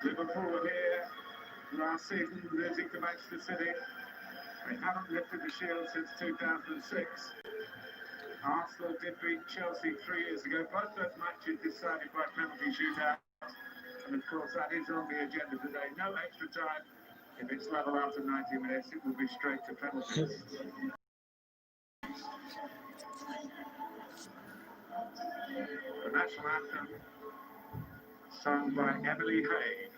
Liverpool were here last season, losing to Manchester City. They haven't lifted the shield since 2006. Arsenal did beat Chelsea 3 years ago. Both those matches decided by penalty shootout. And of course, that is on the agenda today. No extra time. If it's level after 90 minutes, it will be straight to penalties. The national anthem, sung by Emily Hay.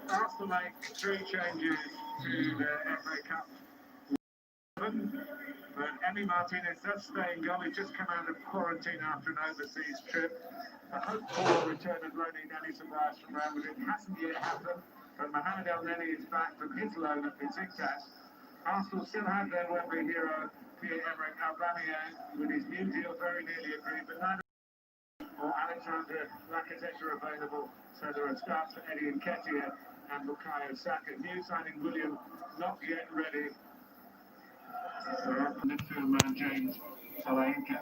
Arsenal make 3 changes to the FA Cup. But Emi Martinez does stay in goal. He's just come out of quarantine after an overseas trip. The hope for return of Ronnie Nelly Tobias from Real Madrid hasn't yet happened. But Mohamed El Neni is back from his loan at Besiktas. Arsenal still have their Wembley hero, Pierre-Emerick Aubameyang, with his new deal very nearly agreed. But neither or Alexander Lacazette are available, so there are starts for Eddie Nketiah and Bukayo Saka. New signing William not yet ready. Midfield man James Solanke.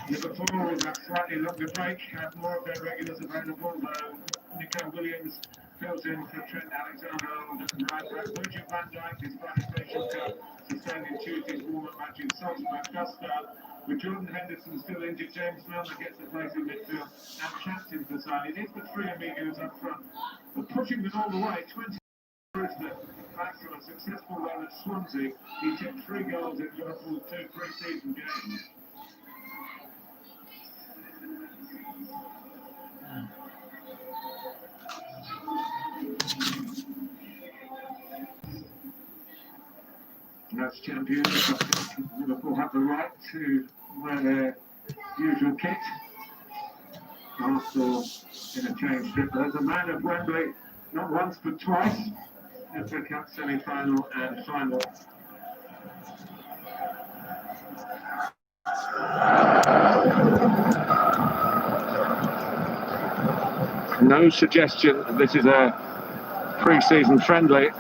Liverpool, with that slightly longer break, have more of their regulars available, though Nico Williams fills in for Trent Alexander-Arnold and right back. Virgil van Dijk, despite his facial cut, sustained in Tuesday's warm-up match in Salzburg, does start. With Jordan Henderson still injured, James Milner gets the place in midfield and captains the side. It is the 3 amigos up front, but pushing them all the way. 20 back from a successful run at Swansea, he took 3 goals in Liverpool's 2 pre-season games. As champions, Liverpool have the right to wear their usual kit. Arsenal in a change trip. There's a man at Wembley, not once but twice. FA Cup semi-final and final. No suggestion that this is a pre-season friendly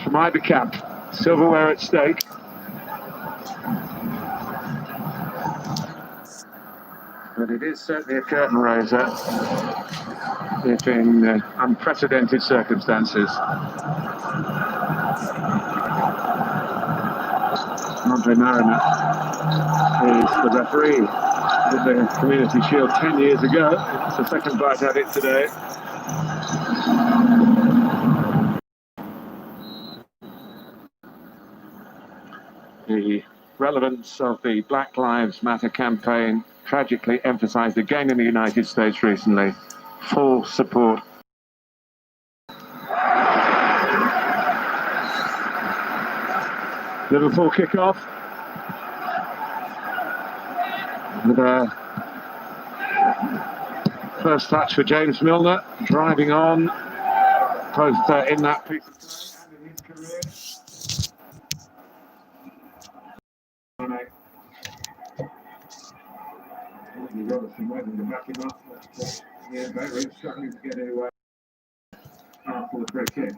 from either camp. Silverware at stake. But it is certainly a curtain raiser, if in unprecedented circumstances. Andre Mariner is the referee of the Community Shield 10 years ago. It's the second bite at it today. The relevance of the Black Lives Matter campaign tragically emphasised again in the United States recently. Full support. Liverpool kick off with a first touch for James Milner, driving on both in that piece of play and in his career. He's obviously waiting to back him up, but yeah, very struggling to get anywhere after the free kick.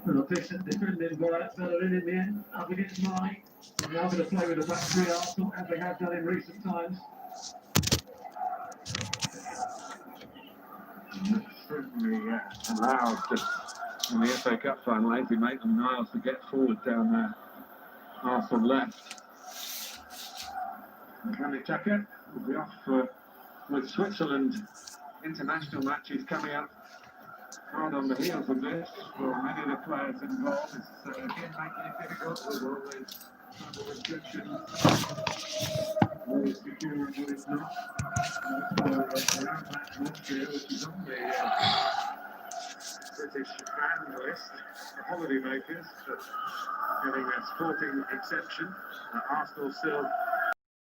Well, decent defending by Bellerin in the end, up against Mane. They are going to play with a back 3 Arsenal, as they have done in recent times. Certainly allowed in the FA Cup final, Ainsley Maitland-Niles to get forward down there. Arsenal left. And Granit Xhaka will be off with Switzerland international matches coming up hard on the heels of this for many of the players involved. It's again making it difficult with all these travel restrictions. Always secure and what it's not. For around match atmosphere, which is on the British fan list for holidaymakers, but having a sporting exception. Arsenal still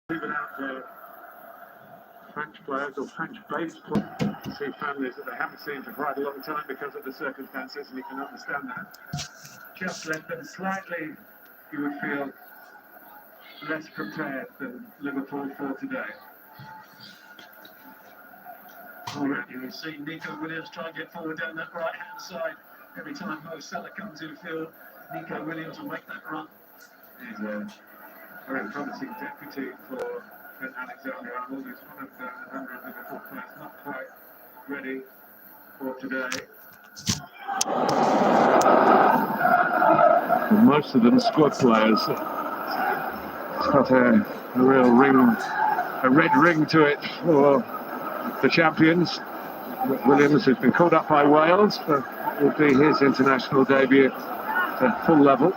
leaving out the French players or French-based players. See families that they haven't seen for quite a long time because of the circumstances, and you can understand that. Just left them slightly, you would feel, less prepared than Liverpool for today. Already we've seen Nico Williams try and get forward down that right-hand side. Every time Mo Salah comes in field, Nico Williams will make that run. He's a very promising deputy for Trent Alexander-Arnold. He's one of a number of Liverpool players not quite ready for today. And most of them squad players. It's got a real ring, a red ring to it for the champions. Williams has been called up by Wales, but it will be his international debut at full level.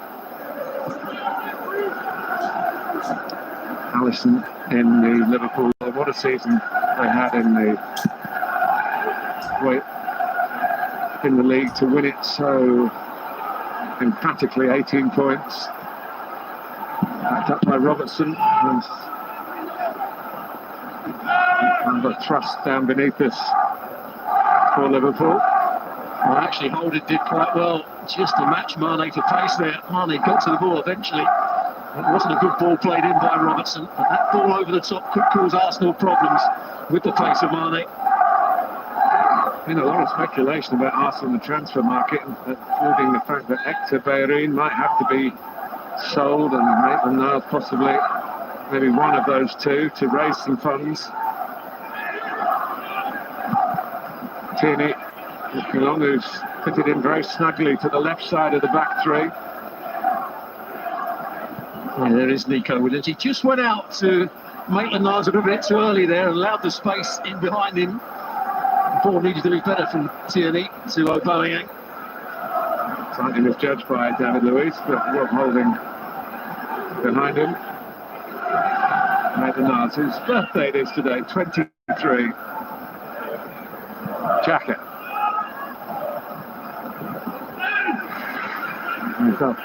Alisson in the Liverpool, what a season they had in the league to win it so emphatically. 18 points, backed up by Robertson, and the thrust down beneath us for Liverpool. Well, actually, Holden did quite well just to match Mane for pace there. Mane got to the ball eventually. It wasn't a good ball played in by Robertson, but that ball over the top could cause Arsenal problems with the pace of Mane. Been a lot of speculation about Arsenal in the transfer market, including the fact that Hector Bellerin might have to be sold, and Maitland-Niles possibly, maybe one of those two, to raise some funds. Tierney looking along, who's fitted in very snugly to the left side of the back three. Yeah, there is Nico Williams. He just went out to Maitland-Niles a little bit too early there and allowed the space in behind him. The ball needed to be better from Tierney to Aubameyang. Slightly misjudged by David Luiz, but Rob Holding behind him. Maitland-Niles, whose birthday it is today, 23. Xhaka. We've got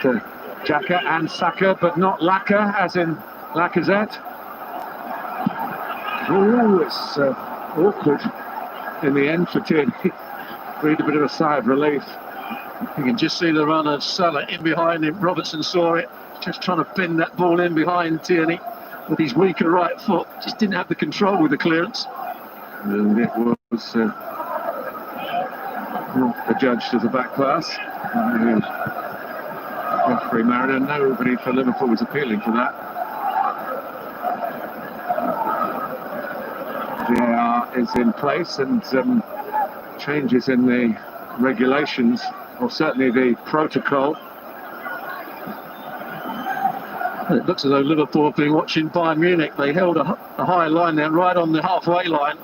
Xhaka and Saka, but not Laka, as in Lacazette. Oh, it's awkward in the end for Tierney. Breathed a bit of a sigh of relief. You can just see the run of Salah in behind him. Robertson saw it, just trying to bend that ball in behind Tierney with his weaker right foot. Just didn't have the control with the clearance. And it was not adjudged as a back pass. Referee Mariner, nobody for Liverpool was appealing for that. VAR is in place, and changes in the regulations, or certainly the protocol. It looks as though Liverpool have been watching Bayern Munich. They held a high line there, right on the halfway line.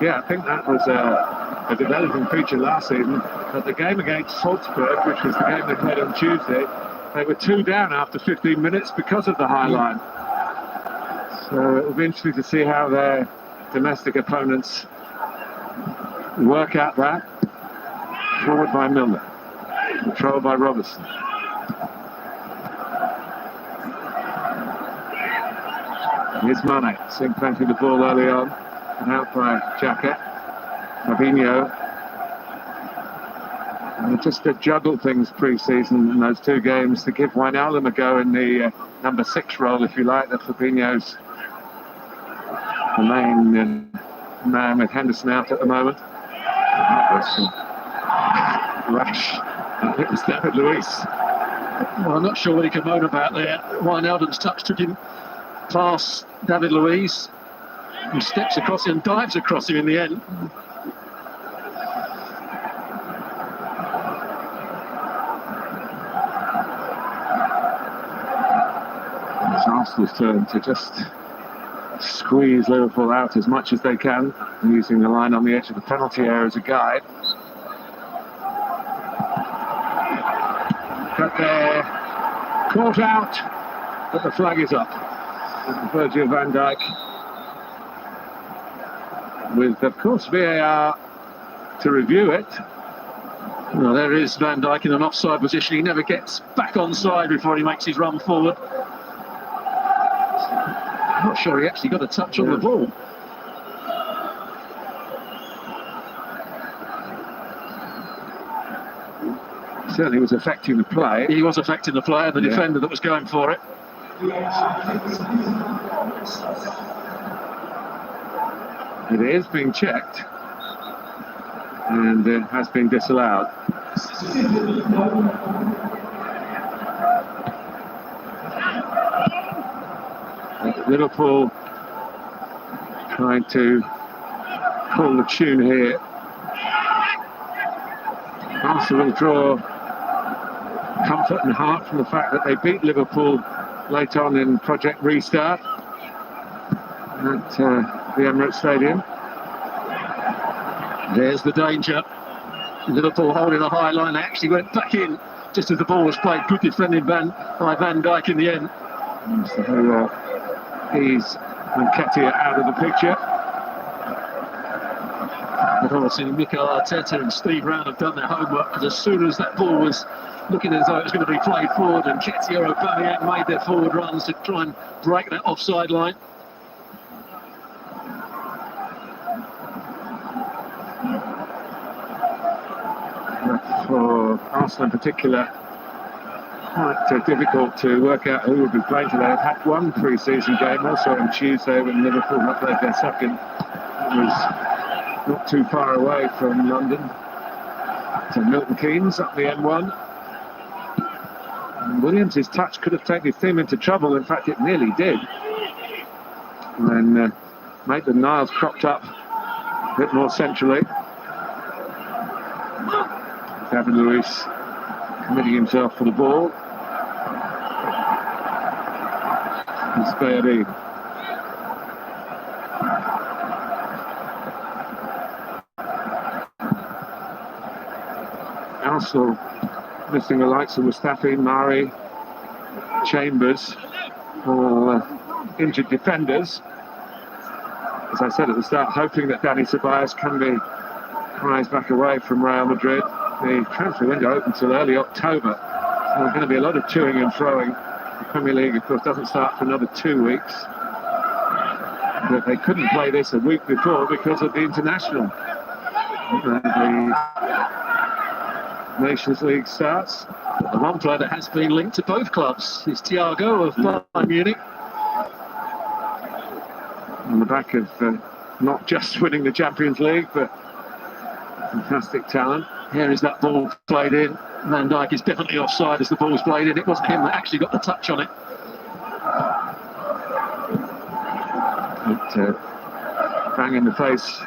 Yeah, I think that was a developing feature last season. At the game against Salzburg, which was the game they played on Tuesday, they were 2 down after 15 minutes because of the high line. So it'll be interesting to see how their domestic opponents work at that. Forward by Milner, controlled by Robertson. Here's Mane, seeing plenty of the ball early on, and out by Xhaka. Fabinho. And just to juggle things pre-season in those 2 games, to give Wijnaldum a go in the number 6 role, if you like, that Fabinho's the main man with Henderson out at the moment. That was rash. I think it was David Luiz. Well, I'm not sure what he can moan about there. Wijnaldum's touch took him past David Luiz. He steps across him and dives across him in the end. It's Arsenal's turn to just squeeze Liverpool out as much as they can, using the line on the edge of the penalty area as a guide. But they're caught out, but the flag is up. Virgil van Dijk, with, of course, VAR to review it. Well, there is Van Dijk in an offside position. He never gets back onside before he makes his run forward. I'm not sure he actually got a touch on the ball. Certainly was affecting the play. He was affecting the play and the defender that was going for it. It is being checked, and it has been disallowed. Liverpool trying to pull the tune here. Arsenal will draw comfort and heart from the fact that they beat Liverpool late on in Project Restart at the Emirates Stadium. There's the danger. Liverpool holding a high line. They actually went back in just as the ball was played. Good defending by Van Dijk in the end. So he's Nketiah out of the picture. But obviously Mikel Arteta and Steve Brown have done their homework, because as soon as that ball was looking as though it was going to be played forward, and Nketiah or Aubameyang made their forward runs to try and break that offside line. For Arsenal in particular, quite difficult to work out who would be playing today. They've had one pre-season game also on Tuesday when Liverpool had played their second. It was not too far away from London, to Milton Keynes up the M1. And Williams' touch could have taken his team into trouble. In fact, it nearly did. When Maitland-Niles cropped up a bit more centrally. David Luiz committing himself for the ball. It's Bayard. Arsenal missing the likes of Mustafi, Mari, Chambers, all injured defenders. As I said at the start, hoping that Dani Ceballos can be prized back away from Real Madrid. The transfer window open until early October. So there's going to be a lot of toing and froing. The Premier League, of course, doesn't start for another 2 weeks. But they couldn't play this a week before because of the international. The Nations League starts. The one player that has been linked to both clubs is Thiago of Bayern Munich. On the back of not just winning the Champions League, but fantastic talent. Here is that ball played in. Van Dijk is definitely offside as the ball's played in. It wasn't him that actually got the touch on it. But bang in the face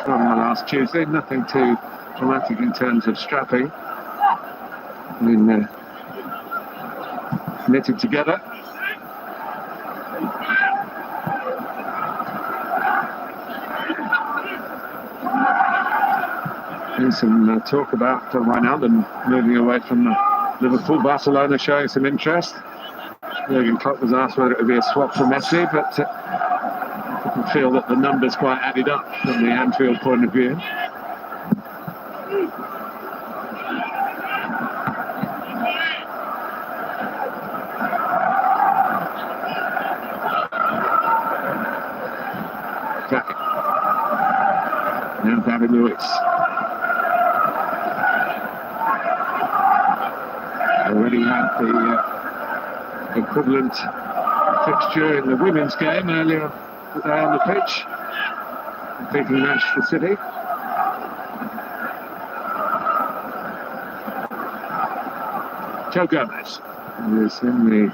from last Tuesday. Nothing too dramatic in terms of strapping. Knitted together. There's some talk about Wijnaldum moving away from Liverpool. Barcelona showing some interest. Jurgen Klopp was asked whether it would be a swap for Messi, but I feel that the numbers quite added up from the Anfield point of view. Now David Luiz. Already had the equivalent fixture in the women's game earlier today on the pitch, beating Manchester City. Joe Gomez is in the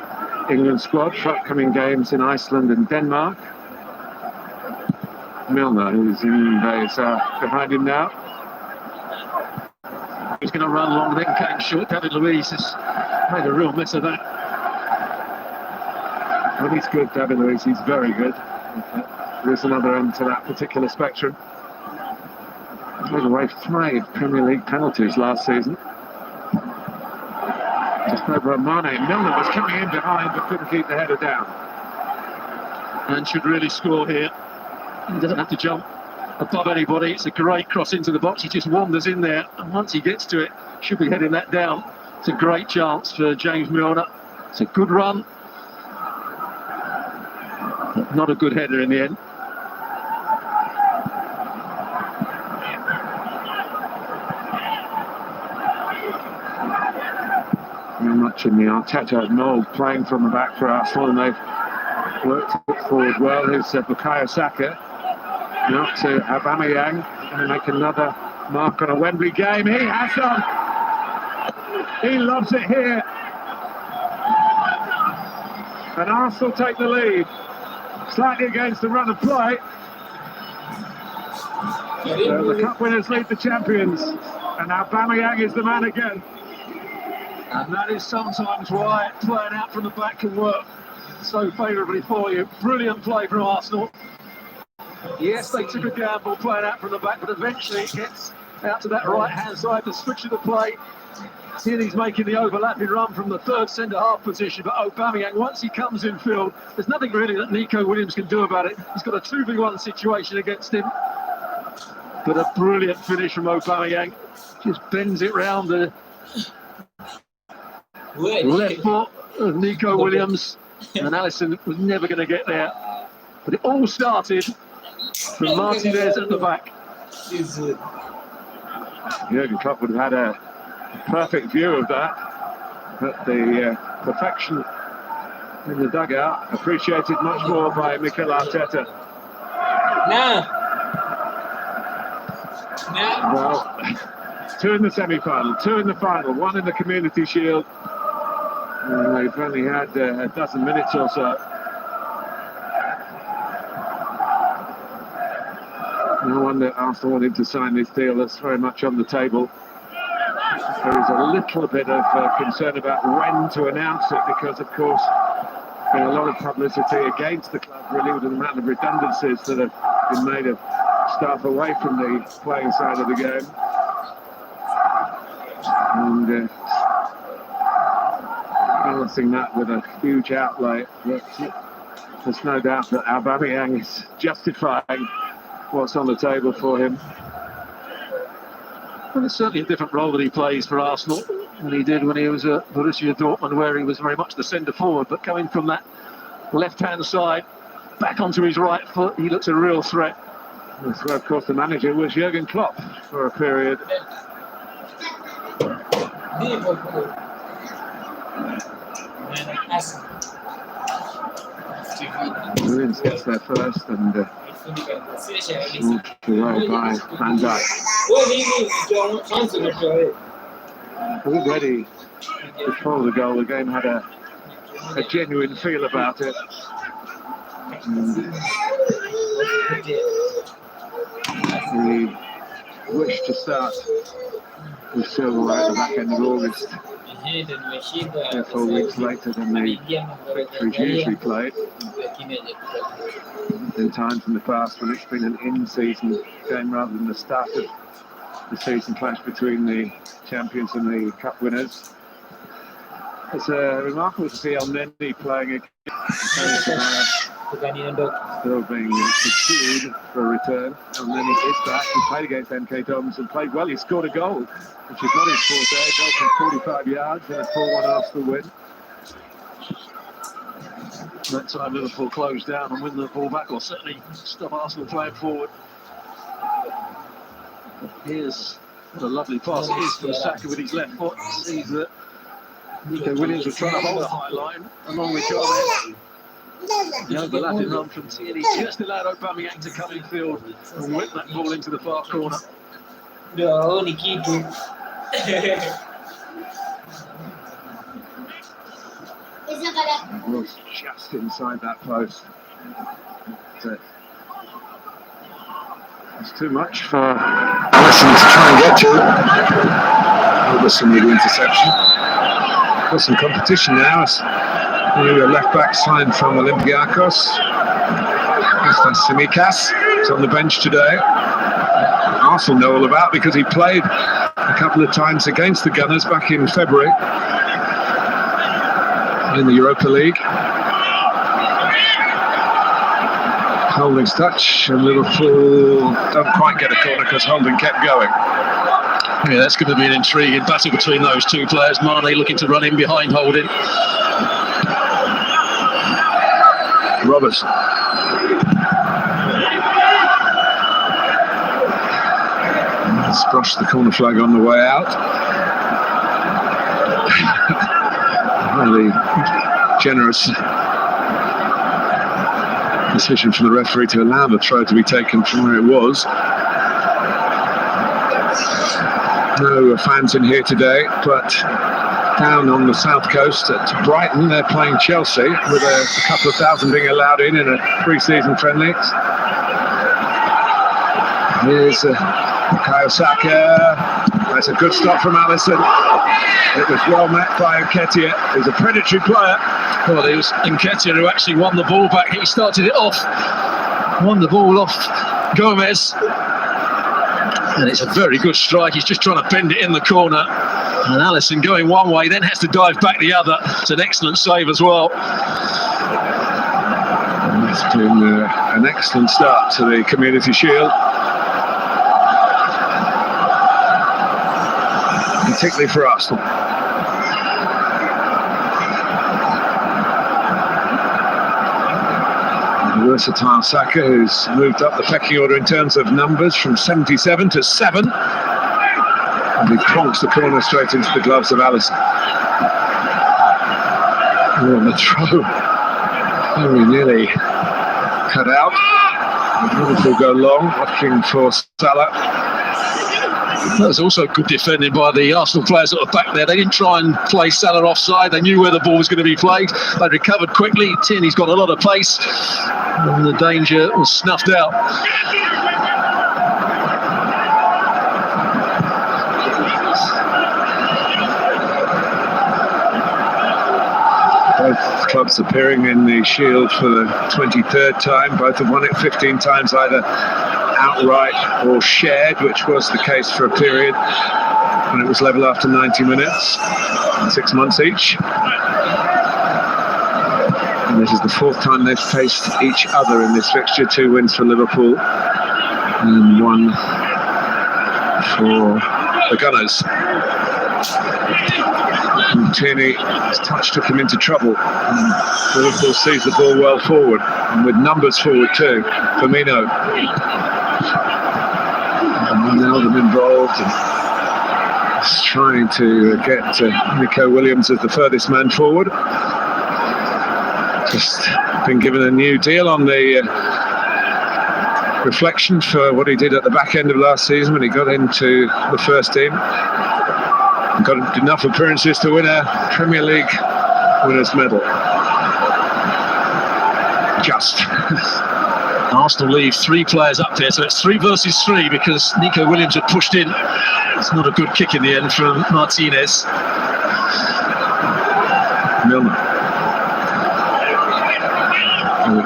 England squad for upcoming games in Iceland and Denmark. Milner, who's in base, behind him now. He's going to run long, then came short. David Luiz has made a real mess of that. Well, he's good, David Luiz, he's very good. There's another end to that particular spectrum. Played away 5 Premier League penalties last season. Just over a Mane. Milner was coming in behind but couldn't keep the header down. And should really score here. He doesn't have to jump above anybody. It's a great cross into the box. He just wanders in there, and once he gets to it, should be heading that down. It's a great chance for James Milner. It's a good run, but not a good header in the end. Very much in the Arteta mould, playing from the back for Arsenal, and they've worked it forward well. Here's Bukayo Saka. Now to Aubameyang, going to make another mark on a Wembley game. He has done. He loves it here. And Arsenal take the lead, slightly against the run of play. So the cup winners lead the champions, and Aubameyang is the man again. And that is sometimes why playing out from the back can work so favourably for you. Brilliant play from Arsenal. Yes, they took a gamble playing out from the back, but eventually it gets out to that right-hand side, the switch of the play. Here he's making the overlapping run from the third centre-half position, but Aubameyang, once he comes in field, there's nothing really that Nico Williams can do about it. He's got a 2v1 situation against him. But a brilliant finish from Aubameyang. Just bends it round the left foot of Nico Williams, and Alisson was never going to get there. But it all started from Martinez at the back. Jurgen Klopp would have had a perfect view of that, but the perfection in the dugout appreciated much more by Mikel Arteta. Well, 2 in the semi-final, 2 in the final, 1 in the Community Shield. And they've only had a dozen minutes or so. No wonder Arsenal wanted to sign this deal. That's very much on the table. There is a little bit of concern about when to announce it, because, of course, there's been a lot of publicity against the club, really, with the amount of redundancies that have been made of staff away from the playing side of the game. And balancing that with a huge outlay, but there's no doubt that Aubameyang is justifying what's on the table for him. Well, it's certainly a different role that he plays for Arsenal than he did when he was at Borussia Dortmund, where he was very much the centre forward. But coming from that left-hand side back onto his right foot, he looks a real threat. And so, of course, the manager was Jurgen Klopp for a period. Williams gets there first and away by Van Dijk. Already before the goal, the game had a genuine feel about it. We wish to start with silverware at the back end of August. 4 weeks later than the victories usually played. In times in the past when it's been an in-season game rather than the start of the season clash between the champions and the cup winners. It's remarkable to see El Neni playing again. Still being pursued for a return. El Neni is back. He played against MK Dons and played well. He scored a goal, which is not his forte. A goal from 45 yards and a 4-1 Arsenal win. That time Liverpool closed down and win the ball back, or certainly stop Arsenal playing forward. Here's what a lovely pass it is from Saka with his left foot. Sees that Nico Williams was trying to hold a high line along with Jarvis. The overlapping run from Tierney just allowed Aubameyang to come in field and whip that ball into the far corner. It was just inside that post. It's too much for Alisson to try and get to. Robertson with the interception. Got some competition now. The left back signed from Olympiacos. Simikas is on the bench today. Arsenal know all about because he played a couple of times against the Gunners back in February in the Europa League. Holding's touch, and Liverpool don't quite get a corner because Holding kept going. Yeah, that's going to be an intriguing battle between those two players. Mane looking to run in behind Holding. Robertson. Let's brush the corner flag on the way out. Highly generous decision from the referee to allow the throw to be taken from where it was. No fans in here today, but down on the south coast at Brighton, they're playing Chelsea with a couple of thousand being allowed in a pre-season friendly. Here's Bukayo Saka. That's a good stop from Alisson. It was well met by Nketiah. He's a predatory player. Well, it was Nketiah who actually won the ball back. He started it off, won the ball off Gomez. And it's a very good strike. He's just trying to bend it in the corner. And Alisson going one way, then has to dive back the other. It's an excellent save as well. And it's been an excellent start to the Community Shield. Particularly for Arsenal. The versatile Saka, who's moved up the pecking order in terms of numbers from 77 to 7. And he cronks the corner straight into the gloves of Alisson. Oh, and the throw very nearly cut out. Liverpool go long, looking for Salah. That was also good defending by the Arsenal players that were back there. They didn't try and play Salah offside. They knew where the ball was going to be played. They recovered quickly. Tierney's got a lot of pace, and the danger was snuffed out. Both clubs appearing in the Shield for the 23rd time. Both have won it 15 times, either outright or shared, which was the case for a period when it was level after 90 minutes, 6 months each. And this is the 4th time they've faced each other in this fixture. 2 wins for Liverpool and 1 for the Gunners. And Tierney's touch took him into trouble. And Liverpool sees the ball well forward, and with numbers forward too. Firmino. Ronaldo involved, and he's trying to get Nico Williams as the furthest man forward. Just been given a new deal on the reflection for what he did at the back end of last season when he got into the first team. Got enough appearances to win a Premier League winners' medal. Just. Arsenal leave 3 players up there, so it's 3 versus 3 because Nico Williams had pushed in. It's not a good kick in the end from Martinez. Milner.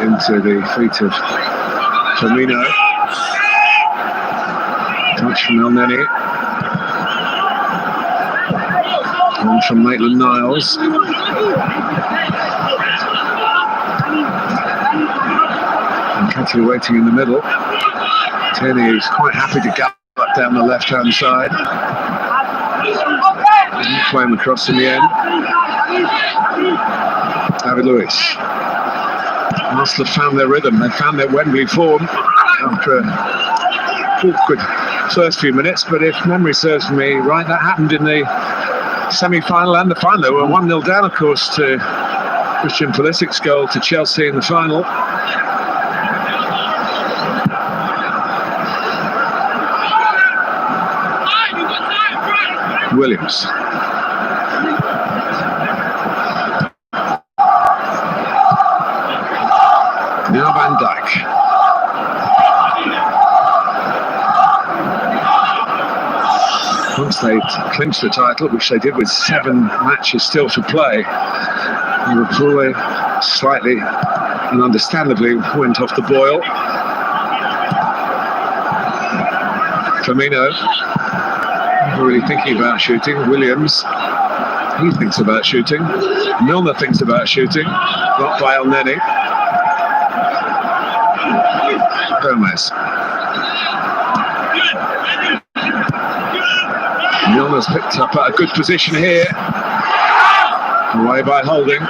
Into the feet of Firmino. Touch from El Neni. On from Maitland-Niles. Nketiah waiting in the middle. Tierney is quite happy to gallop down the left-hand side. Didn't play him across in the end. David Luiz. Arsenal have found their rhythm. They found their Wembley form after a awkward first few minutes. But if memory serves me right, that happened in the semi-final and the final. They were 1-0 down, of course, to Christian Pulisic's goal to Chelsea in the final. Williams. Now Van Dijk. Once they'd clinched the title, which they did with 7 matches still to play, Liverpool slightly and understandably went off the boil. Firmino, not really thinking about shooting. Williams, he thinks about shooting. Milner thinks about shooting. Not by El Neni. Gomez. Milner's picked up at a good position here. Away by Holding.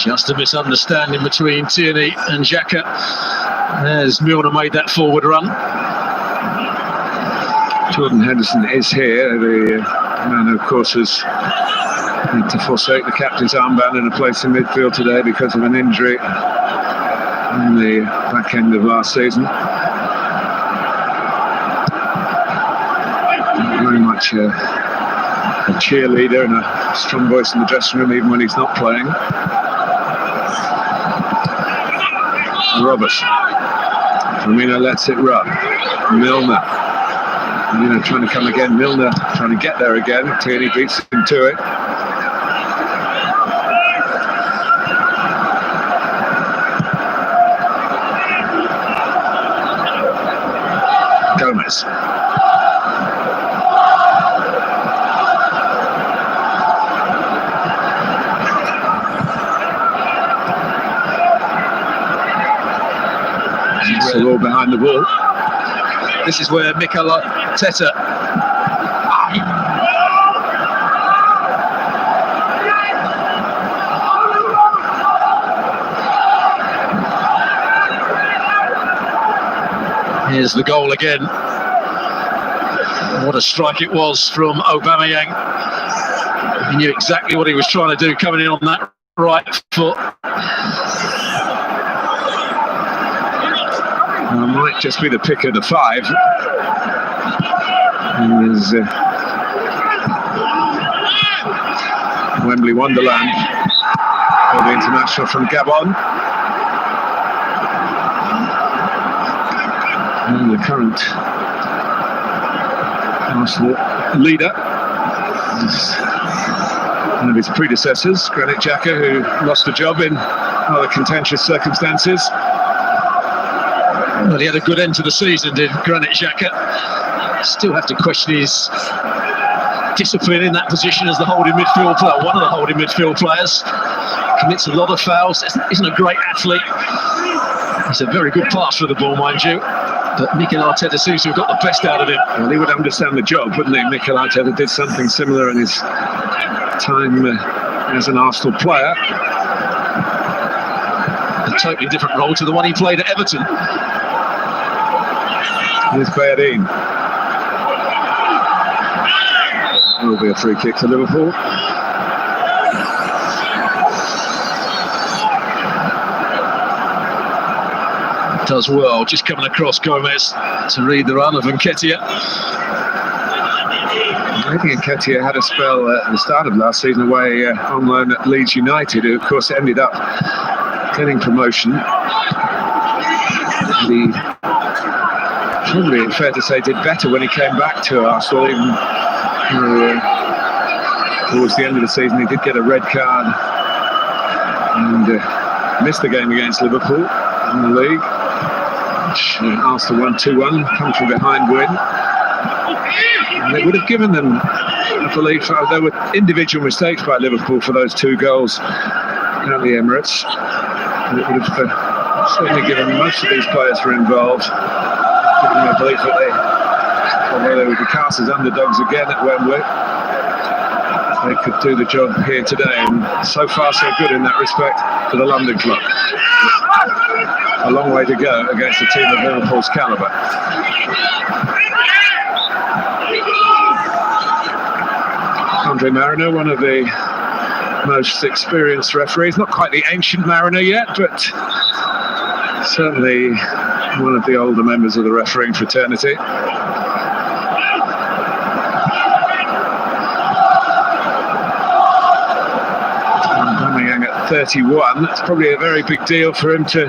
Just a misunderstanding between Tierney and Xhaka as Milner made that forward run. Jordan Henderson is here. The man who, of course, has had to forsake the captain's armband in a place in midfield today because of an injury in the back end of last season. Very much a cheerleader and a strong voice in the dressing room, even when he's not playing. Roberts. Firmino lets it run. Milner. Firmino trying to come again. Milner trying to get there again. Tierney beats him to it. Gomez. The ball behind the wall. This is where Mikel Arteta here's the goal again. What a strike it was from Aubameyang. He knew exactly what he was trying to do, coming in on that right foot. Might just be the pick of the five. There's Wembley Wonderland for the international from Gabon. And the current Arsenal leader is one of his predecessors, Granit Xhaka, who lost a job in rather contentious circumstances. Well, he had a good end to the season, did Granit Xhaka. Still have to question his discipline in that position as the holding midfield player, one of the holding midfield players. Commits a lot of fouls, isn't a great athlete. He's a very good passer of the ball, mind you. But Mikel Arteta seems to have got the best out of him. Well, he would understand the job, wouldn't he? Mikel Arteta did something similar in his time as an Arsenal player. A totally different role to the one he played at Everton. Here's Bayadine. Will be a free kick to Liverpool. Does well, just coming across Gomez to read the run of Nketiah. I think Nketiah had a spell at the start of last season away on loan at Leeds United, who of course ended up getting promotion. He probably, fair to say, did better when he came back to Arsenal. Even towards the end of the season, he did get a red card and missed the game against Liverpool in the league. Arsenal won 2-1, come from behind win. And it would have given them, I believe, there were individual mistakes by Liverpool for those two goals at the Emirates. And it would have certainly given most of these players who were involved, given them a belief that although they would be cast as underdogs again at Wembley, they could do the job here today. And so far so good in that respect for the London club. A long way to go against a team of Liverpool's calibre. Andre Mariner, one of the most experienced referees, not quite the ancient Mariner yet, but certainly one of the older members of the refereeing fraternity. Aubameyang at 31, that's probably a very big deal for him to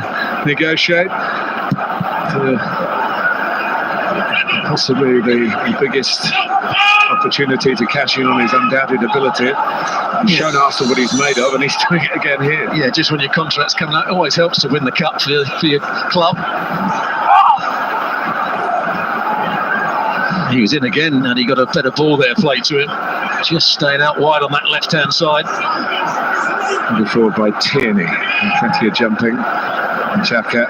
negotiate. To Possibly the biggest opportunity to cash in on his undoubted ability. He's shown Arsenal what he's made of, and he's doing it again here. Yeah, just when your contract's coming out, it always helps to win the cup for your club. He was in again, and he got a better ball there played to him. Just staying out wide on that left-hand side. Moving forward by Tierney. Nketiah jumping. Xhaka.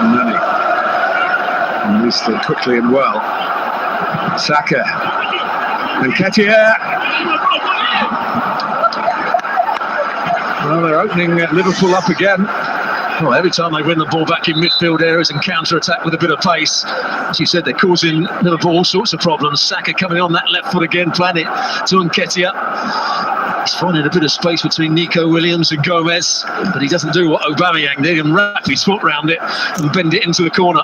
Nani. Released it quickly and well. Saka. Nketiah. Well, they're opening Liverpool up again. Well, every time they win the ball back in midfield areas and counter-attack with a bit of pace, as you said, they're causing Liverpool all sorts of problems. Saka coming on that left foot again, playing it to Nketiah. He's finding a bit of space between Nico Williams and Gomez, but he doesn't do what Aubameyang did and wrap his foot round it and bend it into the corner.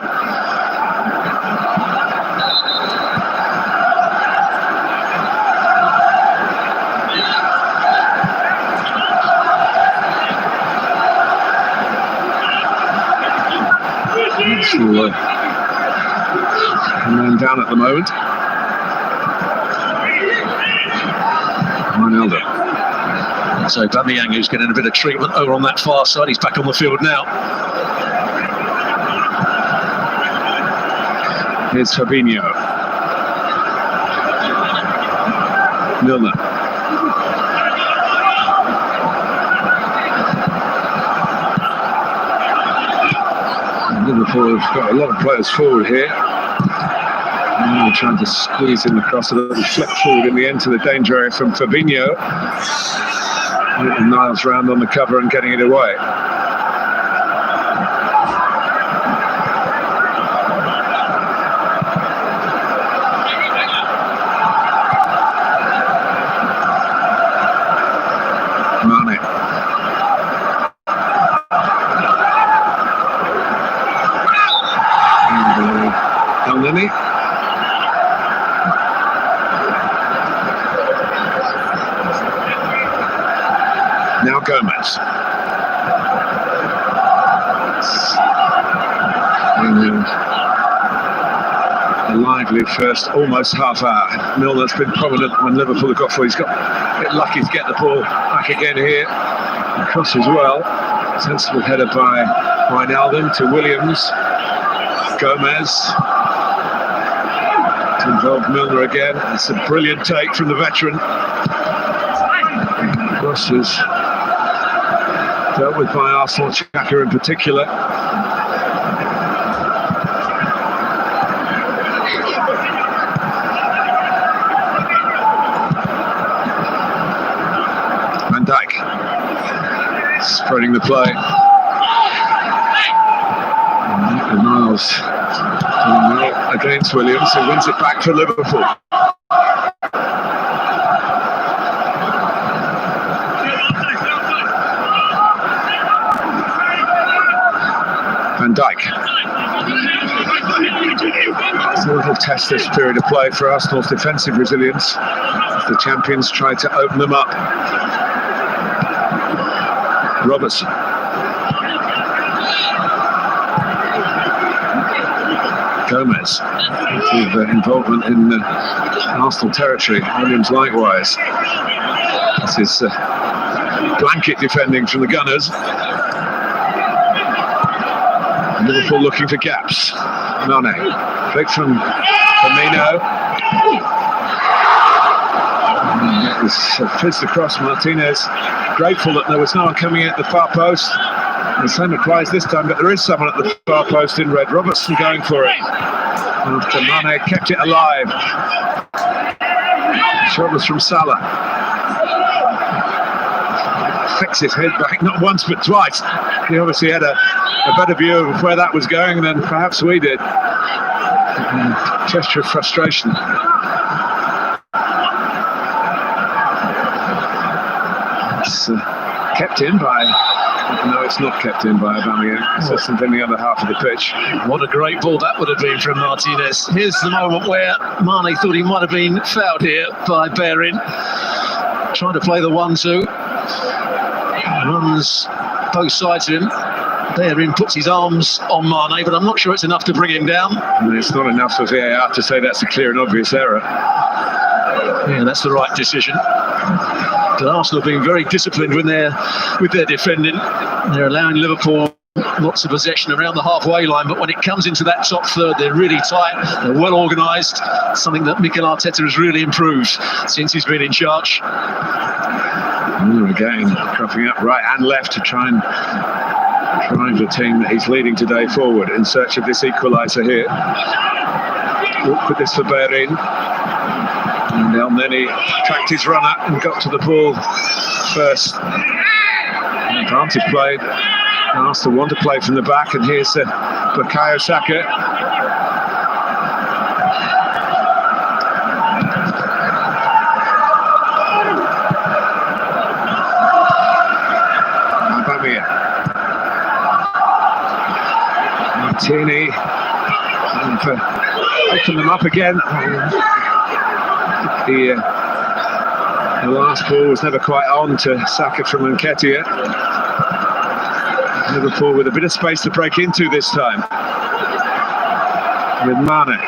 Man down at the moment. Ronaldo. So Aubameyang, who's getting a bit of treatment over on that far side, he's back on the field now. Here's Fabinho. Milner. Liverpool have got a lot of players forward here. They're trying to squeeze in the cross, a little flip forward in the end to the danger area from Fabinho. Niles round on the cover and getting it away. Mane. Elneny. Now Gomez. A lively first almost half hour. Milner's been prominent when Liverpool have got for. He's got a bit lucky to get the ball back again here. Cross as well. Sensible header by Wijnaldum to Williams. Gomez. To involve Milner again. It's a brilliant take from the veteran. Cross is dealt with by Arsenal, Xhaka in particular. Van Dijk spreading the play. Niles doing well against Williams, who wins it back for Liverpool. Van Dijk. It's a little test this period of play for Arsenal's defensive resilience as the champions try to open them up. Robertson. Gomez with involvement in Arsenal territory. Williams likewise. This is blanket defending from the Gunners. Liverpool looking for gaps. Mane, flick from Firmino. It was fizzed across. Martinez grateful that there was no one coming at the far post. The same applies this time, but there is someone at the far post in red. Robertson going for it. After Mane kept it alive. Shot was from Salah. Flicks his head back, not once but twice. He obviously had a better view of where that was going than perhaps we did. Gesture of frustration. It's kept in by... No, it's not kept in by Aubameyang. It's just in the other half of the pitch. What a great ball that would have been from Martinez. Here's the moment where Mane thought he might have been fouled here by Bellerin. Trying to play the 1-2. Runs both sides of him. Bellerin puts his arms on Mane, but I'm not sure it's enough to bring him down. And it's not enough for VAR to say that's a clear and obvious error. Yeah, that's the right decision. But Arsenal being very disciplined with their defending. They're allowing Liverpool lots of possession around the halfway line, but when it comes into that top third, they're really tight, they're well organised, something that Mikel Arteta has really improved since he's been in charge. Again, cropping up right and left to try and drive the team that he's leading today forward in search of this equaliser here. Put this for Bellerin. And then he tracked his runner and got to the ball first. Advantage played. Arsenal want to play from the back, and here's Bukayo Saka. Martini, and open them up again. The last ball was never quite on to Saka from Nketiah. Liverpool with a bit of space to break into this time with Mane.